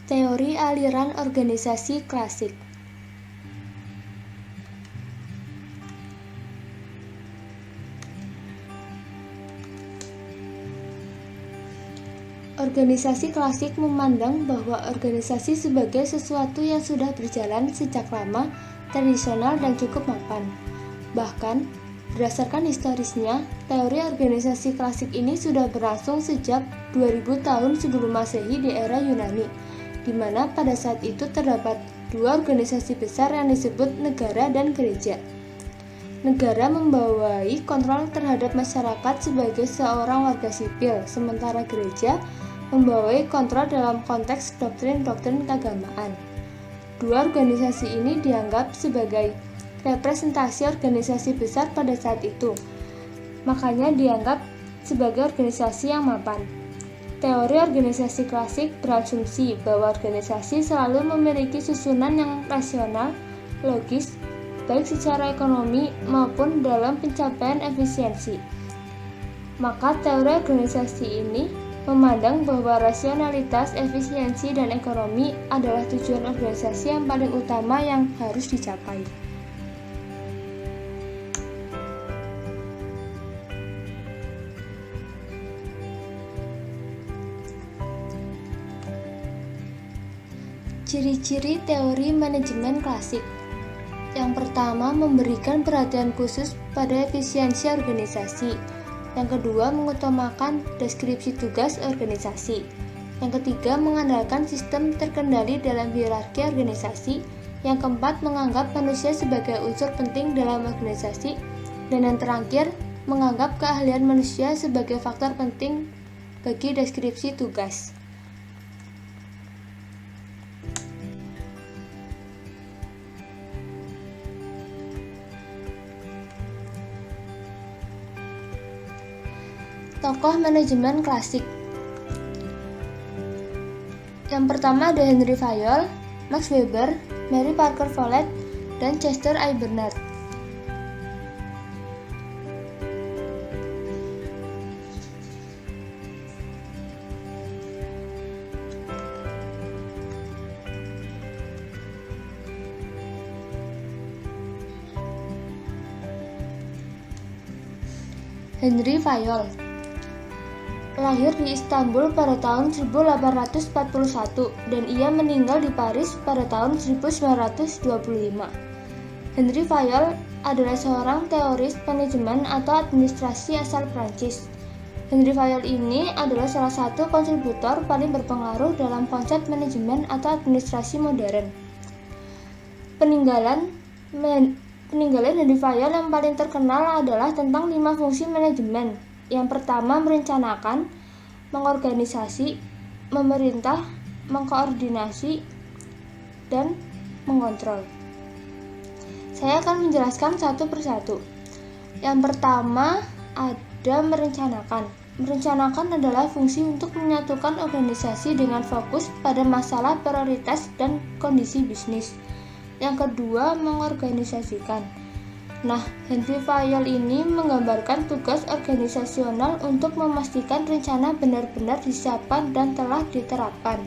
Teori aliran organisasi klasik. Organisasi klasik memandang bahwa organisasi sebagai sesuatu yang sudah berjalan sejak lama, tradisional, dan cukup mapan. Bahkan, berdasarkan historisnya, teori organisasi klasik ini sudah berlangsung sejak 2000 tahun sebelum Masehi di era Yunani, di mana pada saat itu terdapat dua organisasi besar yang disebut negara dan gereja. Negara membawai kontrol terhadap masyarakat sebagai seorang warga sipil, sementara gereja membawai kontrol dalam konteks doktrin-doktrin keagamaan. Dua organisasi ini dianggap sebagai representasi organisasi besar pada saat itu, makanya dianggap sebagai organisasi yang mapan. Teori organisasi klasik berasumsi bahwa organisasi selalu memiliki susunan yang rasional, logis, baik secara ekonomi maupun dalam pencapaian efisiensi. Maka teori organisasi ini memandang bahwa rasionalitas, efisiensi, dan ekonomi adalah tujuan organisasi yang paling utama yang harus dicapai. Ciri-ciri teori manajemen klasik. Yang pertama, memberikan perhatian khusus pada efisiensi organisasi. Yang kedua, mengutamakan deskripsi tugas organisasi. Yang ketiga, mengandalkan sistem terkendali dalam hierarki organisasi. Yang keempat, menganggap manusia sebagai unsur penting dalam organisasi. Dan yang terakhir, menganggap keahlian manusia sebagai faktor penting bagi deskripsi tugas. Tokoh manajemen klasik. Yang pertama ada Henry Fayol, Max Weber, Mary Parker Follett, dan Chester I. Bernard. Henry Fayol lahir di Istanbul pada tahun 1841 dan ia meninggal di Paris pada tahun 1925. Henry Fayol adalah seorang teoris manajemen atau administrasi asal Prancis. Henry Fayol ini adalah salah satu kontributor paling berpengaruh dalam konsep manajemen atau administrasi modern. Peninggalan Henry Fayol yang paling terkenal adalah tentang 5 fungsi manajemen. Yang pertama, merencanakan, mengorganisasi, memerintah, mengkoordinasi, dan mengontrol. Saya akan menjelaskan satu persatu. Yang pertama, ada merencanakan. Merencanakan adalah fungsi untuk menyatukan organisasi dengan fokus pada masalah prioritas dan kondisi bisnis. Yang kedua, mengorganisasikan. Nah, Henry Fayol ini menggambarkan tugas organisasional untuk memastikan rencana benar-benar disiapkan dan telah diterapkan.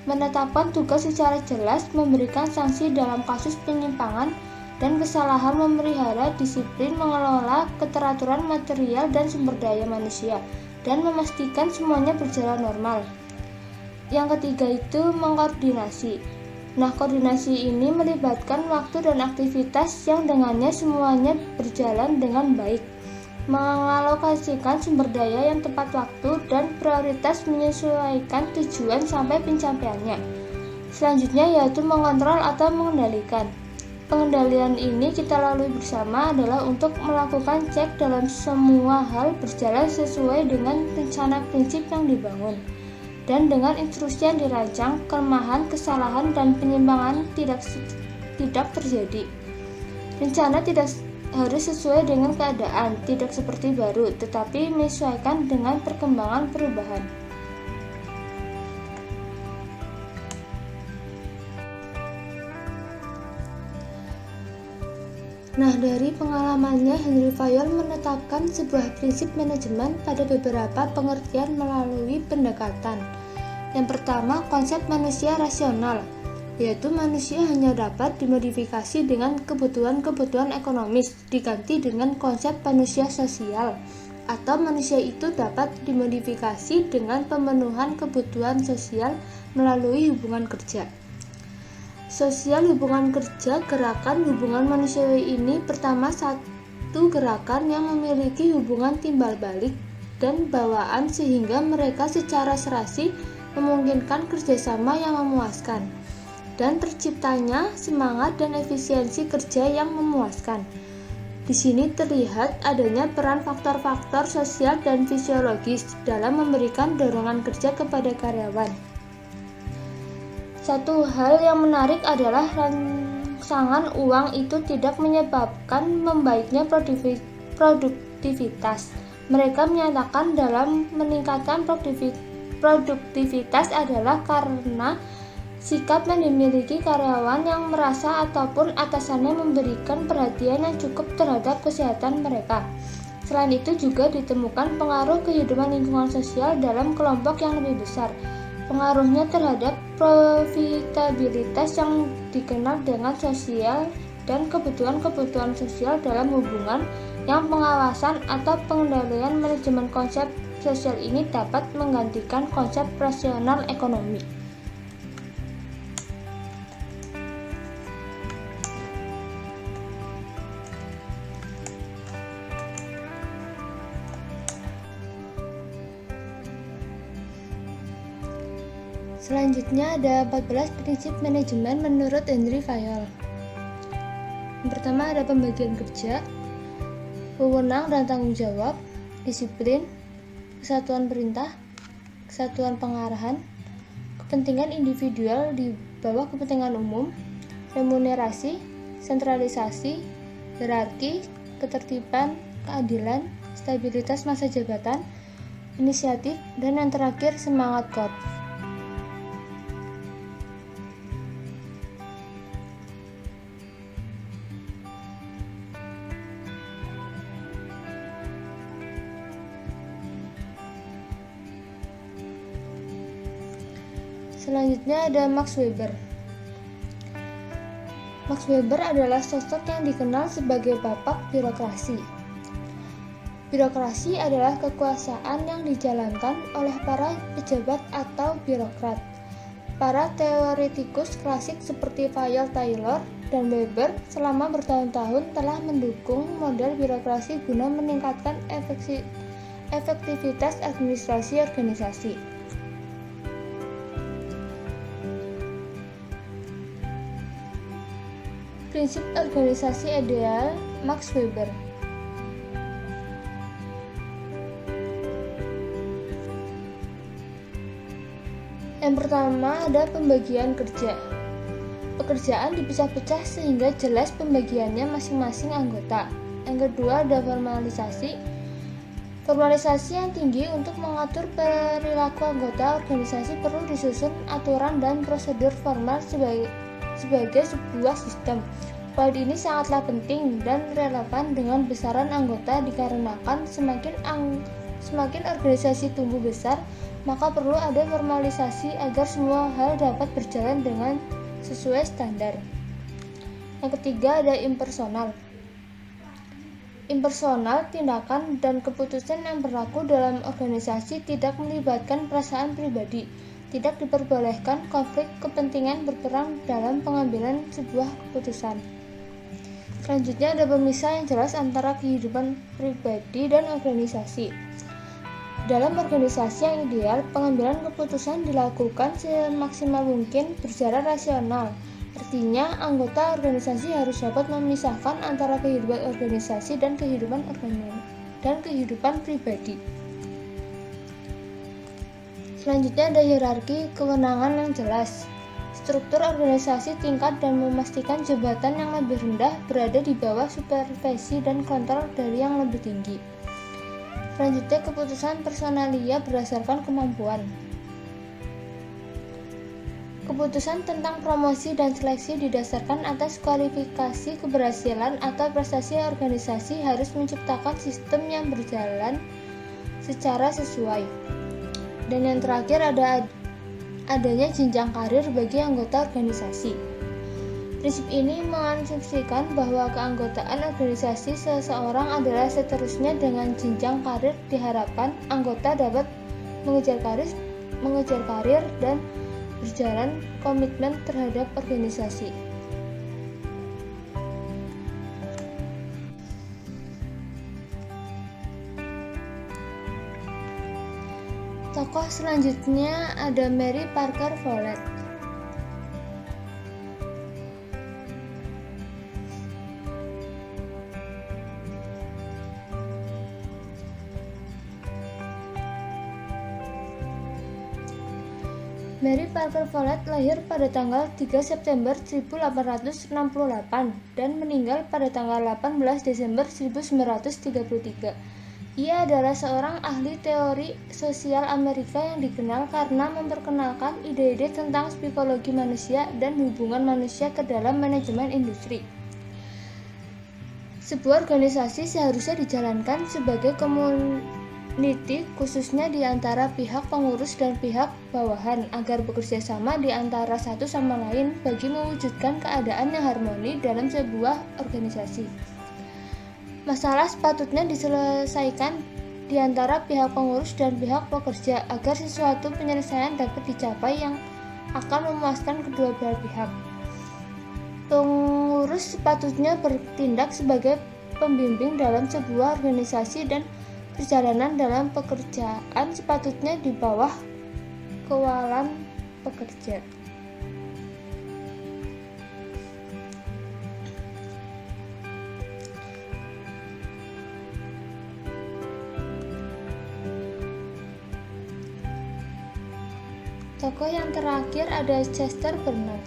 Menetapkan tugas secara jelas, memberikan sanksi dalam kasus penyimpangan dan kesalahan, memelihara disiplin, mengelola keteraturan material dan sumber daya manusia, dan memastikan semuanya berjalan normal. Yang ketiga itu mengkoordinasi. Nah, koordinasi ini melibatkan waktu dan aktivitas yang dengannya semuanya berjalan dengan baik, mengalokasikan sumber daya yang tepat waktu dan prioritas, menyesuaikan tujuan sampai pencapaiannya. Selanjutnya yaitu mengontrol atau mengendalikan. Pengendalian ini kita lalui bersama adalah untuk melakukan cek dalam semua hal berjalan sesuai dengan rencana prinsip yang dibangun. Dan dengan instruksi yang dirancang, kelemahan, kesalahan, dan penyimpangan tidak terjadi. Rencana tidak harus sesuai dengan keadaan, tidak seperti baru, tetapi menyesuaikan dengan perkembangan perubahan. Nah, dari pengalamannya, Henry Fayol menetapkan sebuah prinsip manajemen pada beberapa pengertian melalui pendekatan. Yang pertama, konsep manusia rasional, yaitu manusia hanya dapat dimodifikasi dengan kebutuhan-kebutuhan ekonomis, diganti dengan konsep manusia sosial, atau manusia itu dapat dimodifikasi dengan pemenuhan kebutuhan sosial melalui hubungan kerja. Sosial hubungan kerja, gerakan hubungan manusiawi ini pertama satu gerakan yang memiliki hubungan timbal balik dan bawaan sehingga mereka secara serasi memungkinkan kerjasama yang memuaskan dan terciptanya semangat dan efisiensi kerja yang memuaskan. Di sini terlihat adanya peran faktor-faktor sosial dan fisiologis dalam memberikan dorongan kerja kepada karyawan. Satu hal yang menarik adalah rangsangan uang itu tidak menyebabkan membaiknya produktivitas. Mereka menyatakan dalam meningkatkan produktivitas adalah karena sikap yang dimiliki karyawan yang merasa ataupun atasannya memberikan perhatian yang cukup terhadap kesehatan mereka. Selain itu juga ditemukan pengaruh kehidupan lingkungan sosial dalam kelompok yang lebih besar. Pengaruhnya terhadap profitabilitas yang dikenal dengan sosial dan kebutuhan-kebutuhan sosial dalam hubungan yang pengawasan atau pengendalian manajemen konsep sosial ini dapat menggantikan konsep rasional ekonomi. Selanjutnya ada 14 prinsip manajemen menurut Henry Fayol. Yang pertama ada pembagian kerja, wewenang dan tanggung jawab, disiplin, kesatuan perintah, kesatuan pengarahan, kepentingan individual di bawah kepentingan umum, remunerasi, sentralisasi, hierarki, ketertiban, keadilan, stabilitas masa jabatan, inisiatif, dan yang terakhir semangat korp. Selanjutnya ada Max Weber. Max Weber adalah sosok yang dikenal sebagai bapak birokrasi. Birokrasi adalah kekuasaan yang dijalankan oleh para pejabat atau birokrat. Para teoretikus klasik seperti Fayol Taylor dan Weber selama bertahun-tahun telah mendukung model birokrasi guna meningkatkan efektivitas administrasi organisasi. Prinsip organisasi ideal Max Weber. Yang pertama ada pembagian kerja. Pekerjaan dipecah-pecah sehingga jelas pembagiannya masing-masing anggota. Yang kedua ada formalisasi. Formalisasi yang tinggi untuk mengatur perilaku anggota organisasi perlu disusun aturan dan prosedur formal sebagai sebuah sistem. Poin ini sangatlah penting dan relevan dengan besaran anggota dikarenakan semakin organisasi tumbuh besar, maka perlu ada formalisasi agar semua hal dapat berjalan dengan sesuai standar. Yang ketiga ada impersonal. Impersonal, tindakan dan keputusan yang berlaku dalam organisasi tidak melibatkan perasaan pribadi. Tidak diperbolehkan konflik kepentingan berperan dalam pengambilan sebuah keputusan. Selanjutnya ada pemisah yang jelas antara kehidupan pribadi dan organisasi. Dalam organisasi yang ideal, pengambilan keputusan dilakukan semaksimal mungkin secara rasional. Artinya, anggota organisasi harus dapat memisahkan antara kehidupan organisasi dan kehidupan pribadi. Selanjutnya ada hierarki kewenangan yang jelas. Struktur organisasi tingkat dan memastikan jabatan yang lebih rendah berada di bawah supervisi dan kontrol dari yang lebih tinggi. Selanjutnya keputusan personalia berdasarkan kemampuan. Keputusan tentang promosi dan seleksi didasarkan atas kualifikasi keberhasilan atau prestasi organisasi harus menciptakan sistem yang berjalan secara sesuai. Dan yang terakhir ada adanya jenjang karir bagi anggota organisasi. Prinsip ini mengasumsikan bahwa keanggotaan organisasi seseorang adalah seterusnya dengan jenjang karir. Diharapkan anggota dapat mengejar karir dan berjalan komitmen terhadap organisasi. Tokoh selanjutnya ada Mary Parker Follett. Mary Parker Follett lahir pada tanggal 3 September 1868 dan meninggal pada tanggal 18 Desember 1933. Ia adalah seorang ahli teori sosial Amerika yang dikenal karena memperkenalkan ide-ide tentang psikologi manusia dan hubungan manusia ke dalam manajemen industri. Sebuah organisasi seharusnya dijalankan sebagai komuniti, khususnya di antara pihak pengurus dan pihak bawahan, agar bekerja sama di antara satu sama lain bagi mewujudkan keadaan yang harmoni dalam sebuah organisasi. Masalah sepatutnya diselesaikan di antara pihak pengurus dan pihak pekerja agar sesuatu penyelesaian dapat dicapai yang akan memuaskan kedua belah pihak. Pengurus sepatutnya bertindak sebagai pembimbing dalam sebuah organisasi dan perjalanan dalam pekerjaan sepatutnya di bawah kawalan pekerja. Tokoh yang terakhir ada Chester Bernard.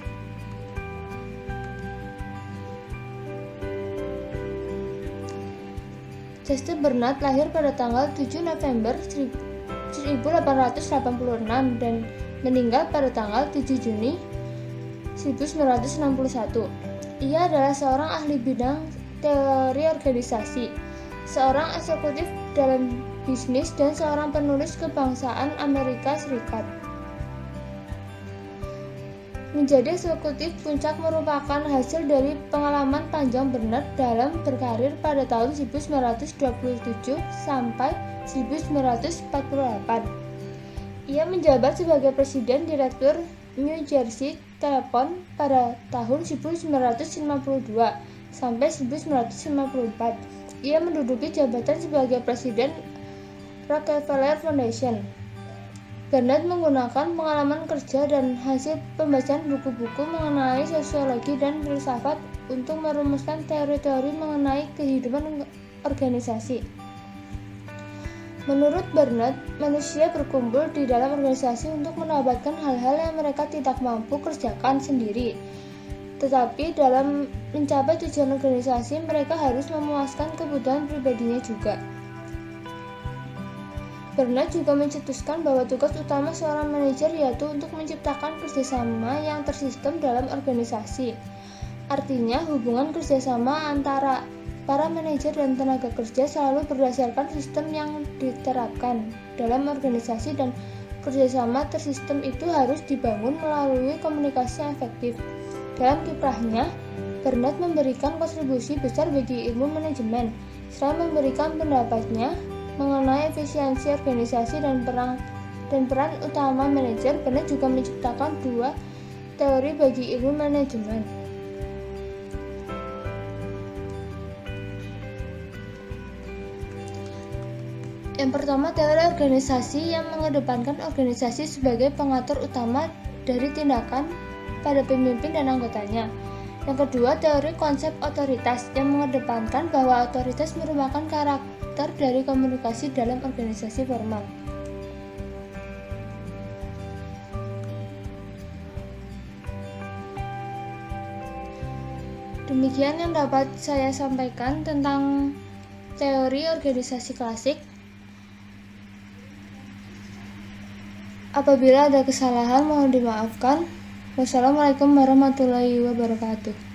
Chester Bernard lahir pada tanggal 7 November 1886 dan meninggal pada tanggal 7 Juni 1961. Ia adalah seorang ahli bidang teori organisasi, seorang eksekutif dalam bisnis, dan seorang penulis kebangsaan Amerika Serikat. Menjadi eksekutif puncak merupakan hasil dari pengalaman panjang Bernard dalam berkarir pada tahun 1927 sampai 1948. Ia menjabat sebagai Presiden Direktur New Jersey Telephone pada tahun 1952 sampai 1954. Ia menduduki jabatan sebagai Presiden Rockefeller Foundation. Bernard menggunakan pengalaman kerja dan hasil pembacaan buku-buku mengenai sosiologi dan filsafat untuk merumuskan teori-teori mengenai kehidupan organisasi. Menurut Bernard, manusia berkumpul di dalam organisasi untuk mendapatkan hal-hal yang mereka tidak mampu kerjakan sendiri. Tetapi dalam mencapai tujuan organisasi, mereka harus memuaskan kebutuhan pribadinya juga. Bernard juga mencetuskan bahwa tugas utama seorang manajer yaitu untuk menciptakan kerjasama yang tersistem dalam organisasi. Artinya, hubungan kerjasama antara para manajer dan tenaga kerja selalu berdasarkan sistem yang diterapkan dalam organisasi, dan kerjasama tersistem itu harus dibangun melalui komunikasi yang efektif. Dalam kiprahnya, Bernard memberikan kontribusi besar bagi ilmu manajemen. Selain memberikan pendapatnya mengenai efisiensi organisasi dan peran utama manajer, Bernard juga menciptakan dua teori bagi ilmu manajemen. Yang pertama, teori organisasi yang mengedepankan organisasi sebagai pengatur utama dari tindakan pada pemimpin dan anggotanya. Yang kedua, teori konsep otoritas yang mengedepankan bahwa otoritas merupakan karakter dari komunikasi dalam organisasi formal. Demikian yang dapat saya sampaikan tentang teori organisasi klasik. Apabila ada kesalahan mohon dimaafkan. Wassalamualaikum warahmatullahi wabarakatuh.